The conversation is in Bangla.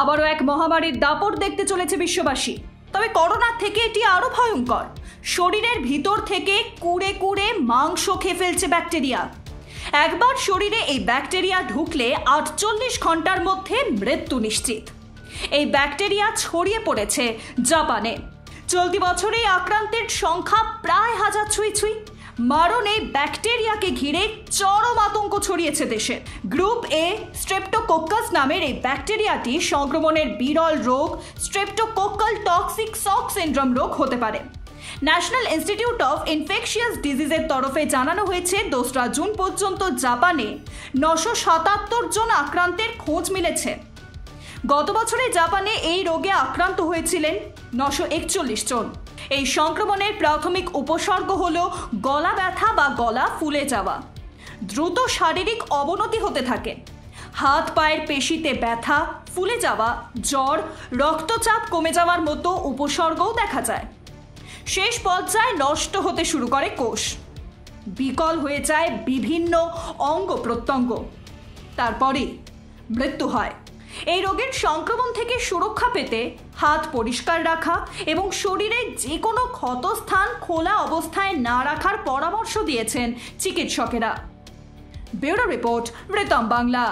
আবারও এক মহামারীর দাপট দেখতে চলেছে বিশ্ববাসী। তবে করোনার থেকে এটি আরো ভয়ঙ্কর। শরীরের ভিতর থেকে কুড়ে কুড়ে মাংস খেয়ে ফেলছে ব্যাকটেরিয়া। একবার শরীরে এই ব্যাকটেরিয়া ঢুকলে 48 ঘন্টার মধ্যে মৃত্যু নিশ্চিত। এই ব্যাকটেরিয়া ছড়িয়ে পড়েছে জাপানে। চলতি বছরেই আক্রান্তের সংখ্যা প্রায় 1000 ছুঁই। মারণ এই ব্যাকটেরিয়াকে ঘিরে চরম আতঙ্ক ছড়িয়েছে দেশে। গ্রুপ এ স্ট্রেপ্টোকোকাস নামের এই ব্যাকটেরিয়াটি সংক্রমণের বিরল রোগ স্ট্রেপ্টোকোকাল টক্সিক শক সিন্ড্রোম রোগ হতে পারে। ন্যাশনাল ইনস্টিটিউট অফ ইনফেকশিয়াস ডিজিজের তরফে জানানো হয়েছে 2রা জুন পর্যন্ত জাপানে 977 জন আক্রান্তের খোঁজ মিলেছে। গত বছরে জাপানে এই রোগে আক্রান্ত হয়েছিলেন 941 জন। এই সংক্রমণের প্রাথমিক উপসর্গ হলো গলা ব্যথা বা গলা ফুলে যাওয়া। দ্রুত শারীরিক অবনতি হতে থাকে। হাত পায়ের পেশিতে ব্যথা, ফুলে যাওয়া, জ্বর, রক্তচাপ কমে যাওয়ার মতো উপসর্গও দেখা যায়। শেষ পর্যায়ে নষ্ট হতে শুরু করে কোষ, বিকল হয়ে যায় বিভিন্ন অঙ্গ প্রত্যঙ্গ, তারপরে মৃত্যু হয়। এই রোগের সংক্রমণ থেকে সুরক্ষা পেতে হাত পরিষ্কার রাখা এবং শরীরে যে কোনো ক্ষতস্থান খোলা অবস্থায় না রাখার পরামর্শ দিয়েছেন চিকিৎসকেরা। Bureau report, Ritam Bangla.